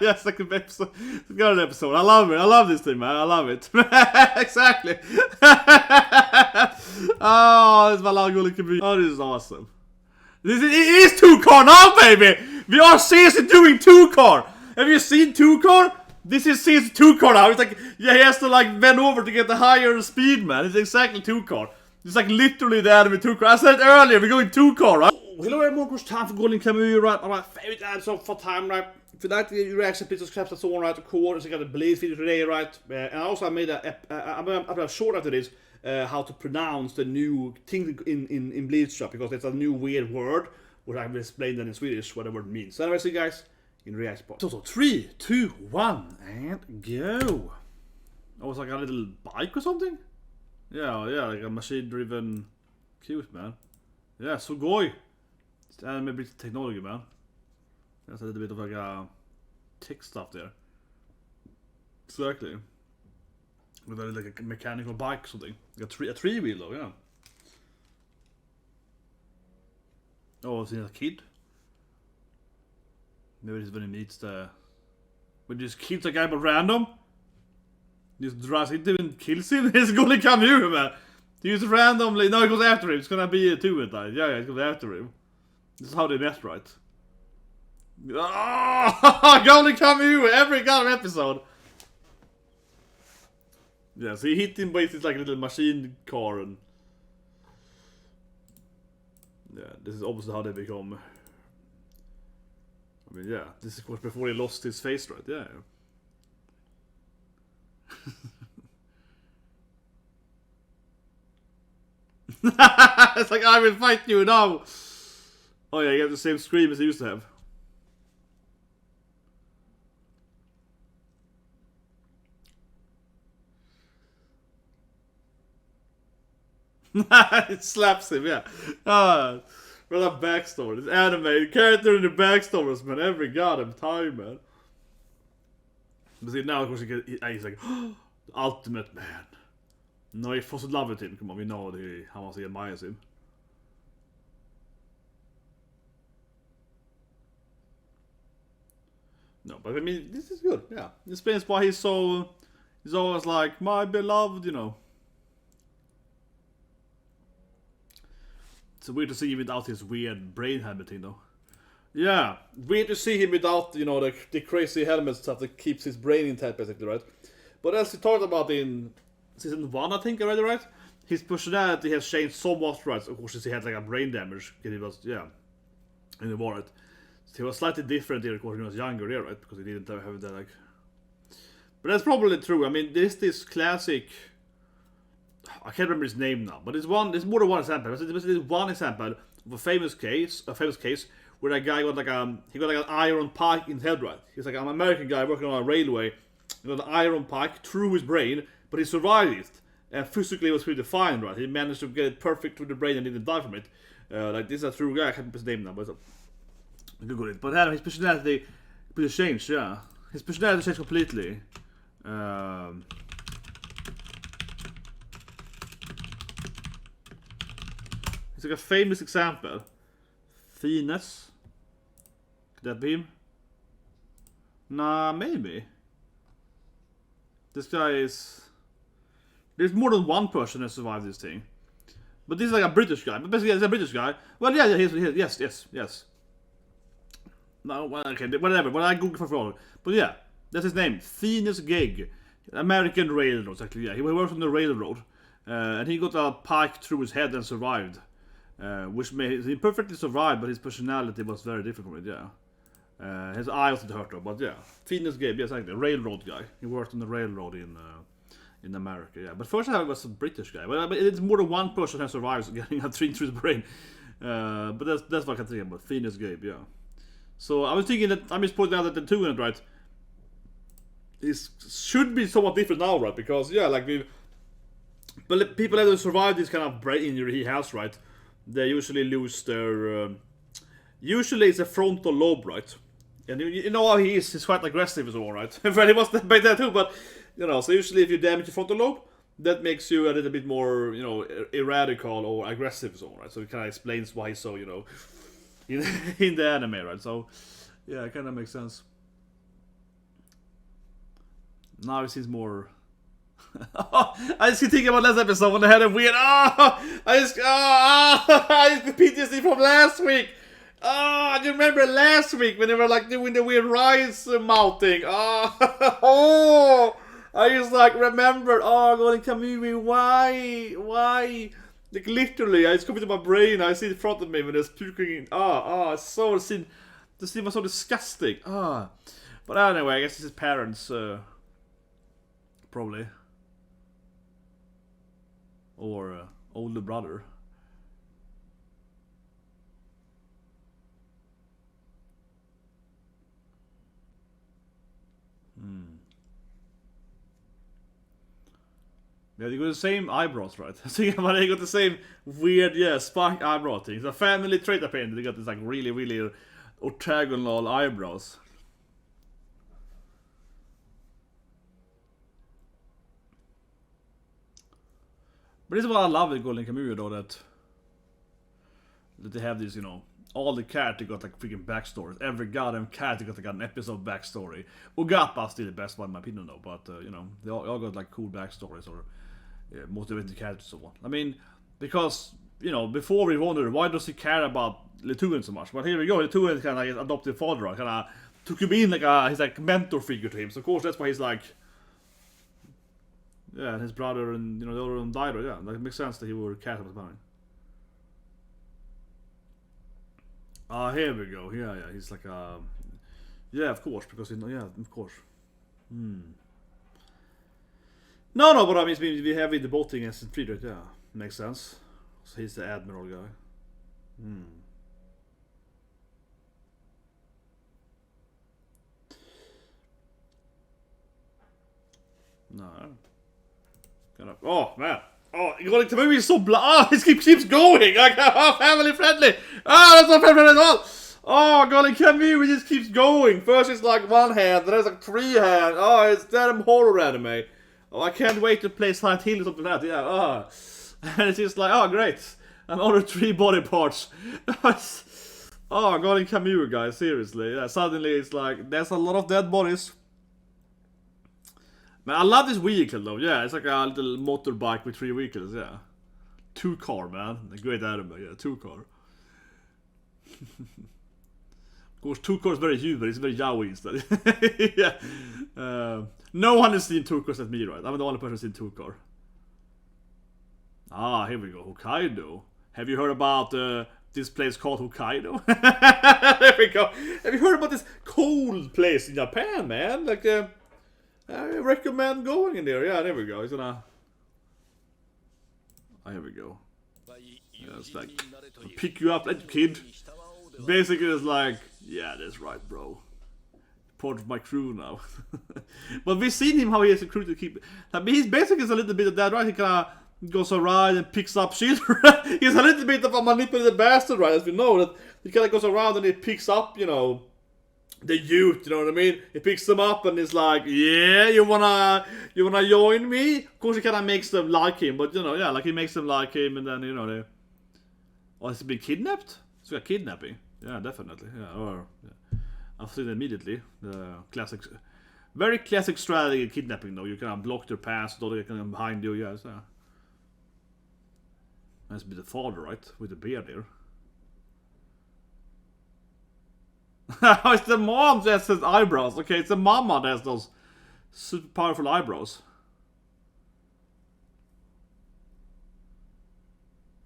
Yes, like an episode. Got an episode. I love it. I love this thing, man. I love it. Exactly. Oh, this is my Golden Kamuy. Oh, this is awesome. It is 2 CAR now, baby. We are seriously doing 2 CAR. Have you seen 2 CAR? This is seriously 2 CAR now. It's like, yeah, he has to like bend over to get the higher speed, man. It's exactly 2 CAR. It's like literally the anime 2 CAR. I said it earlier, we're going 2 CAR, right? Hello everyone, it's time for Golden Kamuy, right? Alright, favorite episode for time, right? If you like the reaction, please subscribe to so on, right? Cool, so I got a Blaze video today, right? And also I made a short after this, how to pronounce the new thing in Bleach Trap, because it's a new weird word, which I will explain then in Swedish, what the word means. So anyway, see you guys in reaction part. So 3, 2, 1, and go! Oh, it's like a little bike or something? Yeah, like a machine-driven cute, man. Yeah, Sugoi! It's anime British technology, man. There's a little bit of like a tech stuff there. Exactly. With like a mechanical bike or something. Like a three wheel though, yeah. Oh, is he a kid? Maybe it's when he meets the... When he just kills a guy but random? Just drives into him and kills him? It's Golden Kamuy, man! He just randomly... No, he goes after him. It's gonna be a 2 with that. Yeah, he goes after him. This is how they met, right? Oh, Golden Kamuy every kind of episode. Yeah, so he hit him with his like little machine car and yeah, this is obviously how they become. I mean, yeah, this is of course before he lost his face, right? Yeah. It's like I will fight you now. Oh yeah, you have the same scream as he used to have. It slaps him, yeah. What a backstory. This anime character in the backstories, man. Every goddamn time, man. But see, now of course he's like, oh, the ultimate man. No, he falls in love with him. Come on, we know how much he admires him. No, but I mean, this is good, yeah. It explains why he's always like, my beloved, you know. It's weird to see him without his weird brain helmet thing, though. Yeah, weird to see him without, you know, the crazy helmet stuff that keeps his brain intact, basically, right? But as we talked about in season 1, I think, already, right? His personality has changed so much, right? Of course, he had like a brain damage, because he was, yeah, in the war, right? So he was slightly different here, of course, when he was younger, yeah, right? Because he didn't have that, like... But that's probably true. I mean, there's this classic... I can't remember his name now, but there's more than one example. There's one example of a famous case where a guy got like an iron pike in his head, right? He's like an American guy working on a railway. He got an iron pike through his brain, but he survived it, and physically was pretty fine, right? He managed to get it perfect through the brain and didn't die from it. Like this is a true guy. I can't remember his name now, but Google it. But his personality changed, yeah. His personality changed completely. It's like a famous example. Finesse. Could that be him? Nah, maybe. This guy is... There's more than one person that survived this thing. But this is like a British guy. But basically, he's a British guy. Well, yeah, yes. No, well, okay, whatever. When I Google for all. But yeah, that's his name. Finesse Gig. American Railroad, exactly, yeah. He worked on the railroad. And he got a pike through his head and survived. Which made he perfectly survived, but his personality was very different from it, yeah. His eye wasn't hurt though, but yeah. Finesse Gig, yes, exactly. Railroad guy. He worked on the railroad in America, yeah. But first I was a British guy. But it's more than one person that survives getting a tree through the brain. But that's what I can think about. Finesse Gig, yeah. So I was thinking that I'm just pointing out that the 2 in it, right? It should be somewhat different now, right? Because yeah, like but people that have survived this kind of brain injury he has, right? They usually lose their. Usually it's a frontal lobe, right? And you know how he is. He's quite aggressive as well, right? But he was back there too. But you know, so usually if you damage your frontal lobe, that makes you a little bit more, you know, irradical or aggressive as well, right? So it kind of explains why he's so, you know, in the anime, right? So yeah, it kind of makes sense. Now it seems more. I just keep thinking about last episode when they had a weird. I just the PTSD from last week. I remember last week when they were like doing the weird rise mounting. I just like remembered. Going Kamuy, why? Like literally, I just come into my brain. I see it in front of me when it's puking. It's so the scene was so disgusting. But anyway, I guess it's his parents, probably, or older brother. Yeah, they got the same eyebrows, right? They got the same weird, spark eyebrow thing. It's a family trait apparently. They got this like really octagonal eyebrows. But this is what I love with Golden Kamuy though, that they have this, all the characters got like freaking backstories. Every goddamn character got like an episode backstory. Ogappa's still the best one in my opinion though, but they all got like cool backstories or motivated characters and so on. I mean, because, before we wondered why does he care about Lithuanian so much? But here we go, Lithuanian kind of like adopted father, kind of took him in like he's like mentor figure to him. So of course that's why he's like, and his brother and the other one died. Yeah, that makes sense that he would care about money. Here we go. Yeah, he's like yeah, of course, because of course. No, but I mean we have the boating as Friedrich. Yeah, makes sense. So he's the admiral guy. No. Oh man. Going to movie is so it keeps going. Like, family friendly. That's not family friendly at all. Golden Kamuy just keeps going. First it's like one hand, then it's like 3 hands. It's damn horror anime. I can't wait to play Silent Hill or something like that. Yeah. And it's just like, great. Another 3 body parts. Golden Kamuy, guys, seriously. Yeah, suddenly it's like there's a lot of dead bodies. Man, I love this vehicle though. Yeah, it's like a little motorbike with 3 vehicles. Yeah, 2 car, man. A great anime. Yeah, 2 car. Of course, 2 car is very human. It's very yaoi instead. Yeah. No one has seen 2 cars except me, right? I'm the only person who's seen 2 car. Here we go. Hokkaido. Have you heard about this place called Hokkaido? There we go. Have you heard about this cold place in Japan, man? Like, I recommend going in there. Yeah, there we go. He's gonna. Here we go. Yeah, it's like pick you up, like kid. Basically, it's like, yeah, that's right, bro. Part of my crew now. But we've seen him how he has a crew to keep. I mean, he's basically a little bit of that, right? He kinda goes around and picks up shit. He's a little bit of a manipulative bastard, right? As we know, that he kinda goes around and he picks up, the youth, you know what I mean? He picks them up and is like, yeah, you wanna join me? Of course he kinda makes them like him, but like he makes them like him, and then they. Has he been kidnapped? It's got kidnapping. Yeah, definitely. Yeah, I've seen it immediately. The classic, very classic strategy in kidnapping though. You can block their path, so they can behind you. Yeah, so. That's be the father, right? With the beard there. It's the mom that has eyebrows. Okay, it's the mama that has those super powerful eyebrows.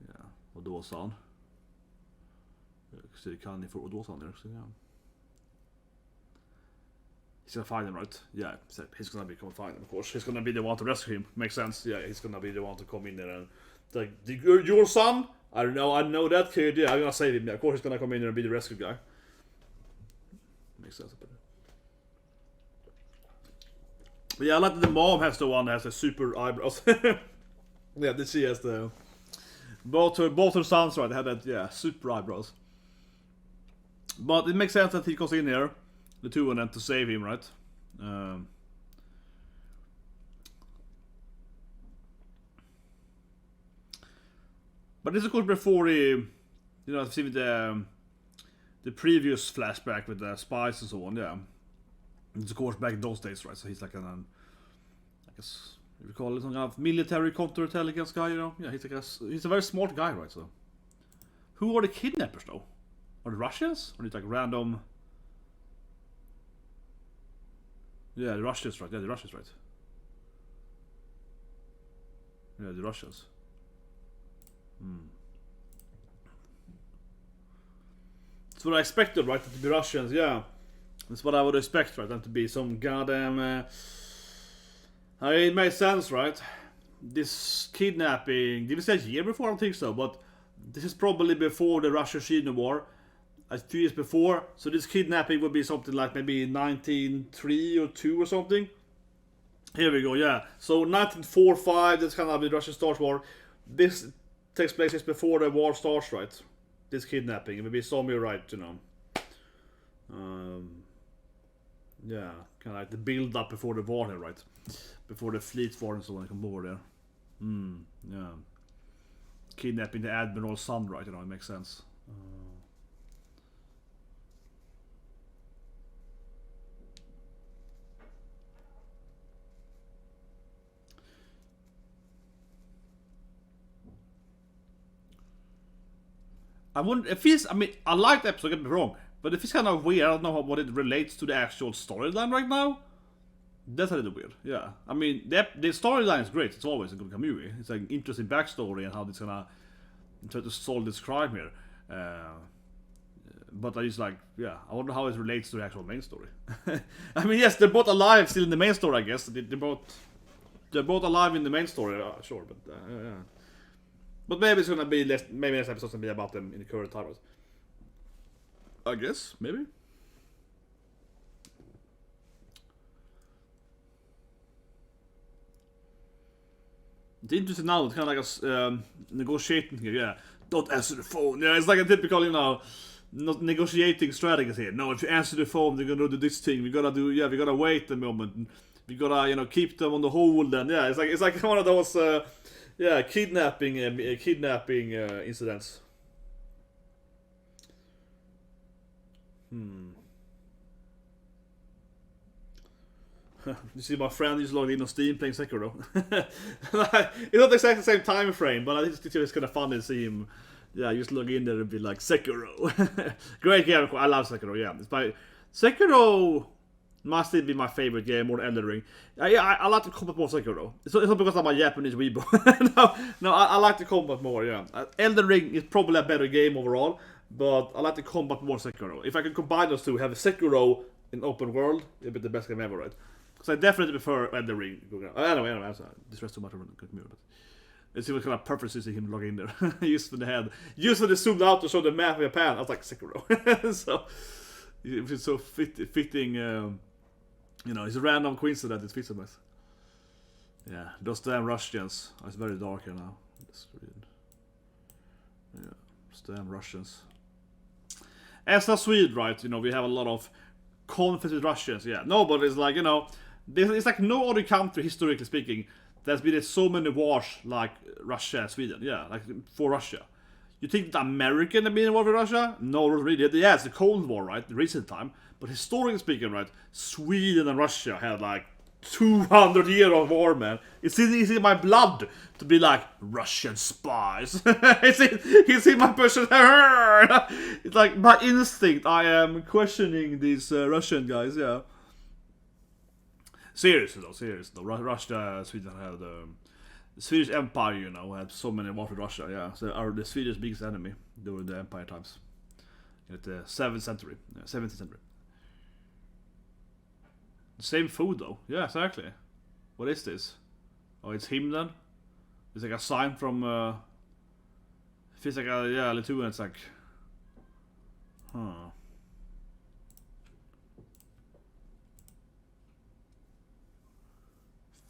Yeah, och då sa han. Så det kan ni få och då sa han där också, ja. He's gonna find him, right? Yeah, he's gonna come find him, of course. He's gonna be the one to rescue him. Makes sense. Yeah, he's gonna be the one to come in there and like, your son? I don't know. I know that kid. Yeah, I'm gonna save him. Yeah, of course he's gonna come in there and be the rescue guy. Makes sense. But yeah, I like that the mom has the one that has the super eyebrows. Yeah, that she has the both her sons, right? They have that, super eyebrows. But it makes sense that he goes in here, the two of them, to save him, right? But this is of course before he, I've seen the previous flashback with the spies and so on, yeah. It's of course back in those days, right? So he's like guess if you call it some kind of military counterintelligence guy, you know. Yeah, he's a very smart guy, right? So, who are the kidnappers though? Are the Russians? Or are they like random? Yeah, the Russians, right? Yeah, the Russians, right? Yeah, the Russians. That's what I expected, right? To be Russians, yeah. That's what I would expect, right? Them to be some goddamn. I mean, it makes sense, right? This kidnapping. Did we say a year before? I don't think so, but this is probably before the Russia-China war. 2 years before. So this kidnapping would be something like maybe 1903 or 2 or something. Here we go, yeah. So 1945, that's kind of the Russian-Start war. This takes place just before the war starts, right? This kidnapping. Maybe some you're right, you know. Yeah, kind of like the build-up before the war here, right? Before the fleet war and so on come over there. Yeah. Kidnapping the admiral's son, right? You know, it makes sense. I wonder if he's. I mean, I like the episode. Get me wrong, but if it's kind of weird, I don't know what it relates to the actual storyline right now. That's a little weird. Yeah, I mean, the storyline is great. It's always a good Kamuy. It's an interesting backstory and how it's gonna try to solve this crime here. But I just like, yeah, I wonder how it relates to the actual main story. I mean, yes, they're both alive still in the main story. I guess they're both alive in the main story. Sure, but yeah. But maybe it's gonna be less. Maybe next episode's gonna be about them in the current time. I guess, maybe. It's interesting now. It's kind of like a negotiating here. Yeah, don't answer the phone. Yeah, it's like a typical, you know, not negotiating strategies here. No, if you answer the phone, they're gonna do this thing. We gotta wait a moment. We gotta, you know, keep them on the hold. And yeah, it's like one of those. Yeah, kidnapping incidents. You see my friend is logged in on Steam playing Sekiro. It's not exactly the same time frame, but I think it's kind of fun to see him. Yeah, just log in there and be like, Sekiro. Great game. I love Sekiro, yeah. Sekiro must be my favorite game, more than Elden Ring. I like the combat more Sekiro. It's not because I'm a Japanese weebo. no, I like the combat more, yeah. Elden Ring is probably a better game overall, but I like the combat more Sekiro. If I could combine those two, have a Sekiro in open world, it'd be the best game ever, right? Because I definitely prefer Elden Ring. Anyway, I'm distressed too much over the computer, but let's see what kind of purpose is him log in there. Just for the head. Just when they zoomed out to show the map of Japan, I was like, Sekiro. So, it's so fitting. You know, it's a random coincidence it fits so much. Yeah, those damn Russians. Oh, it's very dark here now. Yeah, those damn Russians. As a Swede, right, you know, we have a lot of conflict with Russians, yeah. No, but it's like, you know, it's like no other country, historically speaking, there's been so many wars like Russia and Sweden, yeah, like for Russia. You think that American have been in war with Russia? No, not really. Yeah, it's the Cold War, right? The recent time. But historically speaking, right, Sweden and Russia had like 200 years of war, man. It's in my blood to be like Russian spies. it's in my person. It's like by instinct I am questioning these Russian guys, yeah. Seriously though. Russia, Sweden had the Swedish Empire, you know, had so many wars with Russia, yeah. So are the Swedish biggest enemy during the Empire times. At the 17th century. The same food though. Yeah, exactly. What is this? Oh, it's him then? It's like a sign from feels like a, yeah, Lithuanian. It's like,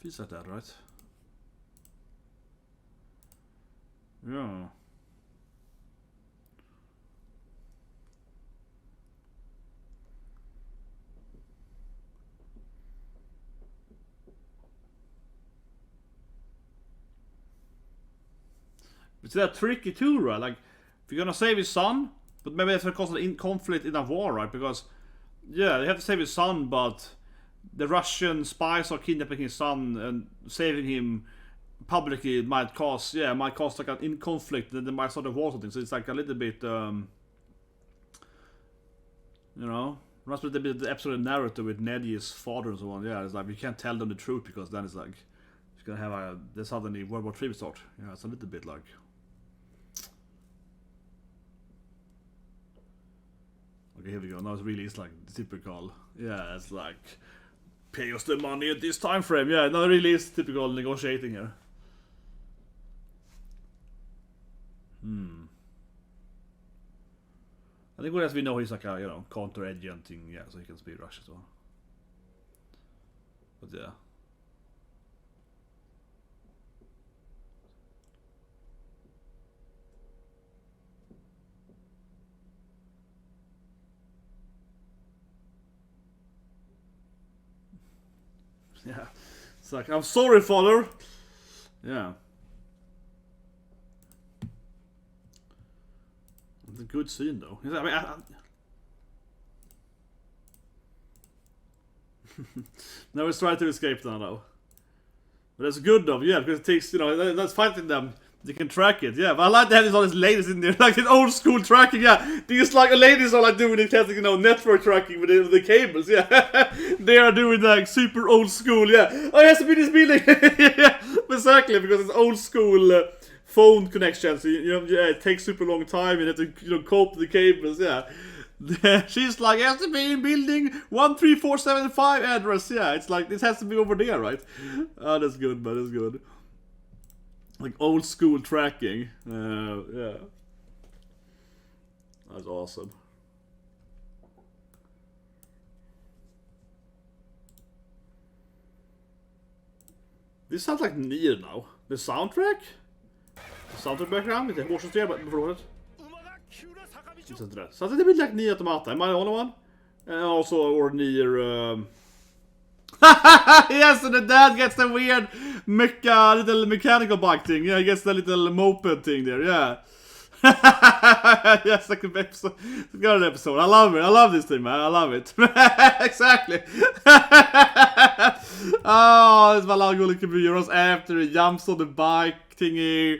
feels like that, right? Yeah. It's that tricky too, right? Like, if you're gonna save his son, but maybe that's because of the conflict in a war, right? Because, yeah, they have to save his son, but the Russian spies are kidnapping his son and saving him publicly might cause like an in conflict, and they might start a war or something. So it's like a little bit, you know, must be the episode narrative with Neddy's father and so on. Yeah, it's like you can't tell them the truth because then it's like it's gonna have there's suddenly World War III start. Yeah, it's a little bit like. Okay, here we go. Now it's really like typical. Yeah, it's like pay us the money at this time frame. Yeah, now it really is typical negotiating here. I think as we know he's like a, you know, counter agenting, yeah, so he can speak Russian as well. But yeah. Yeah. It's like, I'm sorry, father. Yeah. It's a good scene, though. I mean, now he's trying to escape now, though. But that's good, though, yeah, because it takes, you know, that's fighting them. They can track it, yeah. But I like to have all these ladies in there, like in old school tracking, yeah. These like ladies are like doing this, you know, network tracking with the cables, yeah. They are doing like super old school, yeah. Oh, it has to be this building, yeah. Exactly, because it's old school phone connections. So, you know, yeah, it takes super long time. You have to, you know, cope with the cables, yeah. She's like, it has to be in building 13475 address, yeah. It's like this has to be over there, right? Oh, that's good, man. That's good. Like old school tracking. Yeah. That's awesome. This sounds like Nier now. The soundtrack? The soundtrack background with the motion steer before it. So det blir like Nier Automata. Am I the only one? And also, or Nier. Yes, and the dad gets the weird little mechanical bike thing. Yeah, he gets the little moped thing there. Yeah. Yes, like an episode. It's a good episode. I love it. I love this thing, man. I love it. Exactly. Oh, it's my Golden Kamuy after he jumps on the bike thingy.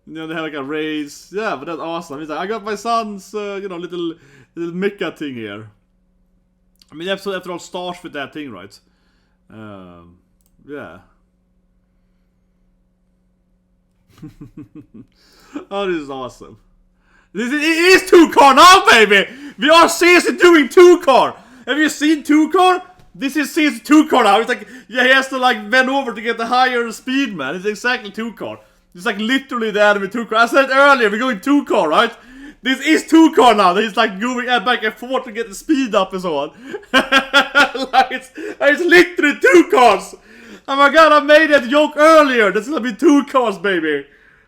You know, they have like a race. Yeah, but that's awesome. He's like, I got my son's, you know, little mecha thing here. I mean, the episode after all starts with that thing, right? Yeah. Oh, this is awesome. It is 2CAR now, baby! We are seriously doing 2CAR! Have you seen 2CAR? This is seriously 2CAR now. It's like, yeah, he has to like bend over to get the higher speed, man. It's exactly 2CAR. It's like literally the anime 2CAR. I said earlier, we're going 2CAR, right? This is 2CAR now. He's like going back and forth to get the speed up and so on. Like it's literally 2CARs. Oh my god, I made that joke earlier. That's gonna be 2CARs, baby.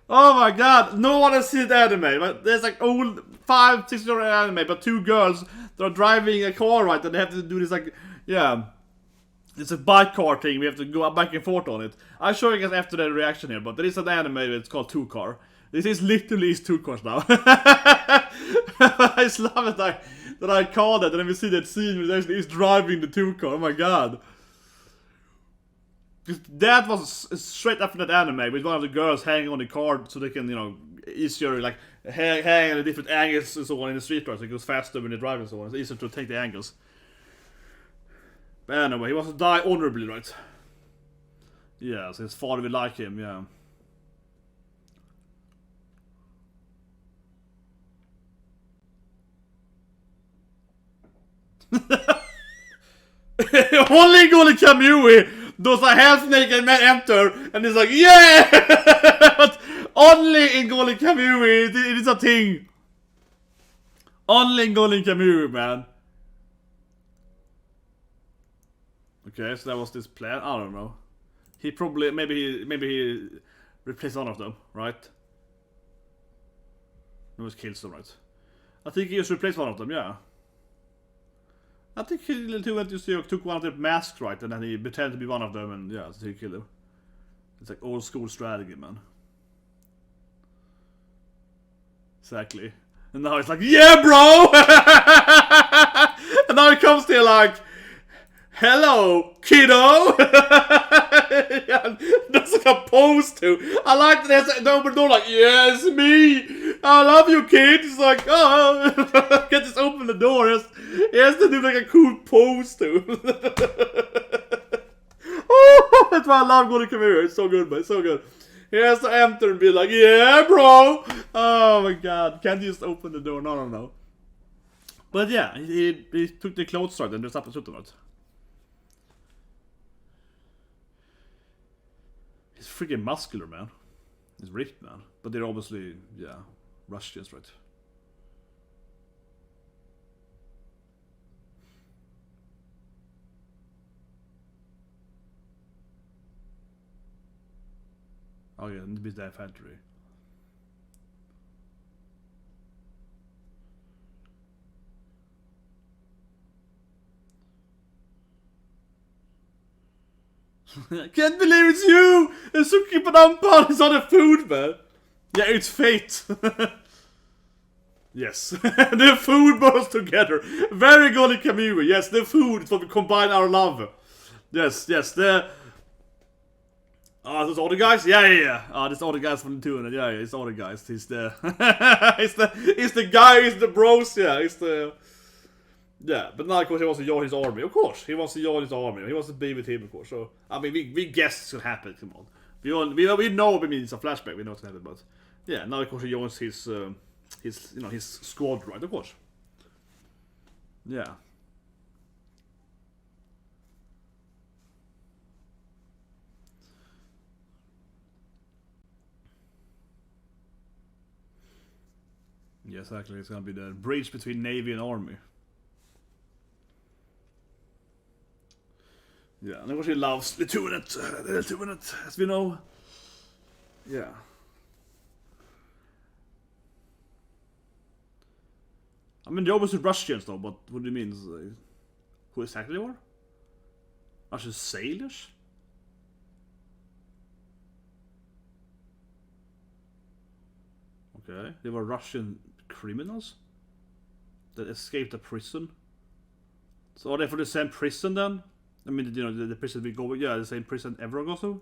Oh my god, no one has seen the anime. But there's like old 5-6 year old anime, but two girls that are driving a car, right? And they have to do this like, yeah. It's a bike car thing, we have to go back and forth on it. I'll show you guys after the reaction here, but there is an anime that's called 2CAR. This is literally 2CARs now. I just love it that I called it, and then we see that scene where he's driving the 2CAR. Oh my god. That was straight after that anime with one of the girls hanging on the car so they can, you know, easier like hang at different angles and so on in the street, right? So it goes faster when they drive and so on. It's easier to take the angles. But anyway, he wants to die honorably, right? Yeah, so his father will like him, yeah. Only Golden Kamuy does a half-naked man enter, and he's like, yeah! But only in Golden Kamuy, it is a thing. Only in Golden Kamuy, man. Okay, so that was this plan. I don't know. He probably maybe he replaced one of them, right? No, it kills them, right? I think he just replaced one of them, yeah. I think he took one of their masks, right, and then he pretended to be one of them, and yeah, so he killed him. It's like old school strategy, man. Exactly. And now he's like, yeah, bro! And now he comes there like, hello, kiddo! Yeah, that's like a pose too. I like that there's an open door like, yes, me! I love you, kid! It's like, oh! Can't just open the door. He has to do like a cool pose too. Oh, that's why I love Golden Kamuy. It's so good, man. It's so good. He has to enter and be like, yeah, bro! Oh my god. Can't you just open the door? No. But yeah, he took the clothes right and dressed up as Otonoshin. He's freaking muscular, man. He's ripped, man. But they're obviously, yeah, Russians, right? Oh yeah, and with their factory. I can't believe it's you! And Suki Panampan is on the food, man. Yeah, it's fate. Yes. The food brought us together. Very Golden Kamuy. Yes, the food is what we combine our love. Yes, the... Oh, those other guys? Yeah. Oh, this other guys from the 200. Yeah, it's other guys. He's the... he's the guy, he's the bros, yeah. He's the... Yeah, but now of course he wants to join his army. Of course, he wants to join his army. He wants to be with him, of course. So I mean, we guess it's gonna happen. Come on, we know. I mean, it's a flashback. We know it's gonna happen, but yeah, now of course he joins his his squad, right? Of course. Yeah. Yeah, exactly. It's gonna be the bridge between navy and army. Yeah, and of course he loves the 200, as we know. Yeah. I mean, they're obviously Russians though, but what do you mean? Who exactly they were? Russian sailors? Okay, they were Russian criminals that escaped a prison. So are they for the same prison then? I mean, you know, the prison we go with, yeah, the same prison everyone goes to.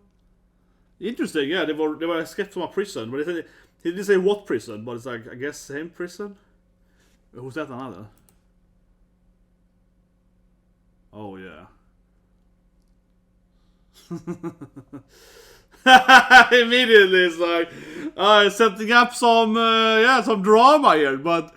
Interesting, yeah, they were escaped from a prison, but he didn't say what prison, but it's like, I guess same prison. Who's that another? Oh yeah. Immediately it's like setting up some some drama here, but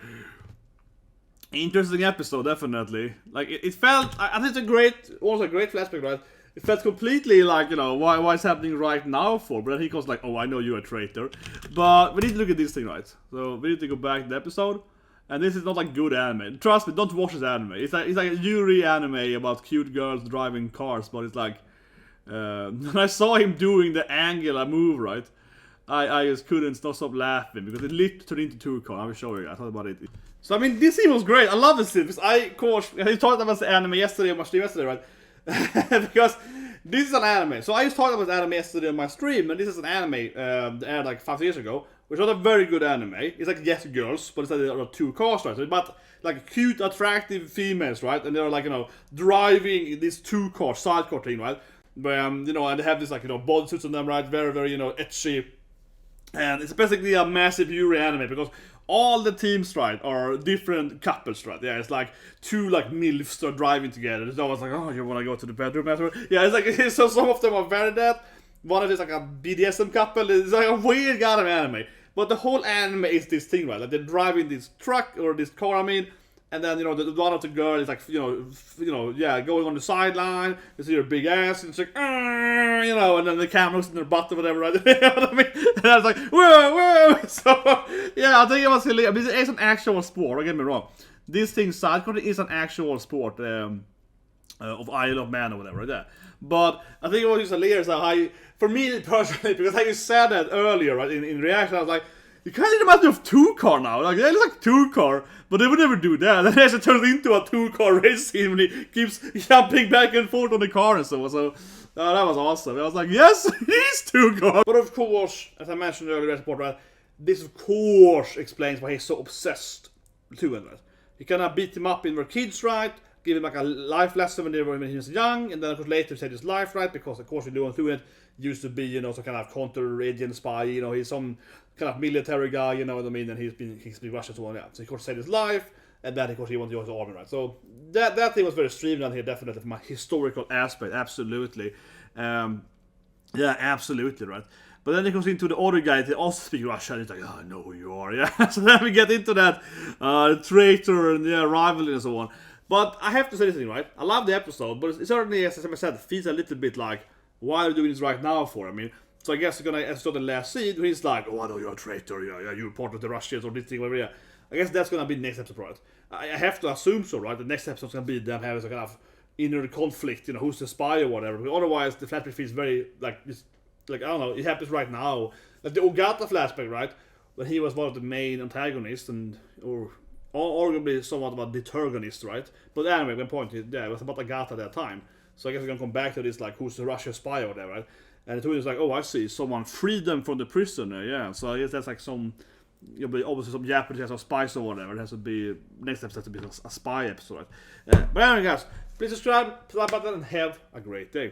interesting episode, definitely. Like it felt, I think it's a great flashback, right? It felt completely like, you know, why is happening right now for? But then he goes like, oh, I know you're a traitor. But we need to look at this thing, right? So we need to go back to the episode, and this is not like good anime. Trust me, don't watch this anime. It's like a Yuri anime about cute girls driving cars, but it's like when I saw him doing the angular move, right? I just couldn't stop laughing because it lit turned into 2 CAR. I will show you. I thought about it. So I mean, this scene was great. I love this scene because I talked about the anime yesterday on my stream yesterday, right? Because this is an anime. So I just talked about anime yesterday on my stream, and this is an anime that aired like 5 years ago, which was a very good anime. It's like Yes Girls, but it's like there are 2 cars, right? So but like cute, attractive females, right? And they're like, you know, driving this 2 car sidecar thing, right? Where you know, and they have this like, you know, bodysuits on them, right? Very, very, you know, etchy. And it's basically a massive Yuri anime because all the teams, right, are different couples, right? Yeah, it's like 2 like MILFs are driving together. It's always like, oh, you wanna go to the bedroom after? Yeah, it's like, so some of them are very that. One of them is like a BDSM couple. It's like a weird kind of anime. But the whole anime is this thing, right? Like they're driving this truck or this car, I mean. And then, you know, one of the girls is like, you know, yeah, going on the sideline. You see her big ass, and it's like, you know, and then the camera's in their butt or whatever, right? You know what I mean? And I was like, whoa. So, yeah, I think it was hilarious. I mean, it's an actual sport, don't get me wrong. This thing, sidecar, is an actual sport of Isle of Man or whatever, right there. But I think it was just hilarious how for me personally, because like you said that earlier, right, in reaction, I was like, you kind of imagine of 2 CAR now. Like, it looks like 2 CAR, but they would never do that. And it actually turns into a 2 CAR race scene when he keeps jumping back and forth on the car and so. So that was awesome. I was like, yes, he's 2 CAR. But of course, as I mentioned earlier in the report, right, this of course explains why he's so obsessed with 200. He kind of beat him up in their kids, right? give him like a life lesson when he was young, and then of course later saved his life, right? Because of course we do through it used to be, you know, some kind of counter-agent spy, you know, he's some kind of military guy, you know what I mean, and he's been Russian and so on, yeah. So of course saved his life, and then of course he wanted to join the army, right? So that thing was very streamlined here, definitely from a historical aspect, absolutely. Yeah, absolutely, right? But then he comes into the other guy, they also speak Russian, he's like, oh, I know who you are, yeah. So then we get into that traitor and rivalry and so on. But I have to say this thing, right? I love the episode, but it certainly, as I said, feels a little bit like, why are you doing this right now for? I mean, so I guess you're gonna episode the last scene where he's like, oh, I know you're a traitor, yeah, you're part of the Russians or this thing, whatever, yeah. I guess that's gonna be the next episode, right? I have to assume so, right? The next episode's gonna be them having some kind of inner conflict, you know, who's the spy or whatever. But otherwise, the flashback feels very, like, I don't know, it happens right now. Like the Ogata flashback, right? When he was one of the main antagonists or arguably somewhat about the antagonist, right? But anyway, my point is, yeah, it was about Ogata at that time. So I guess we're gonna come back to this, like, who's the Russian spy or whatever, right? And the was like, oh, I see, someone freed them from the prisoner, yeah. So I guess that's like some, you know, obviously some Japanese has some spies or whatever. It has to be, next episode has to be a spy episode, right? But anyway, guys, please subscribe, hit that button, and have a great day.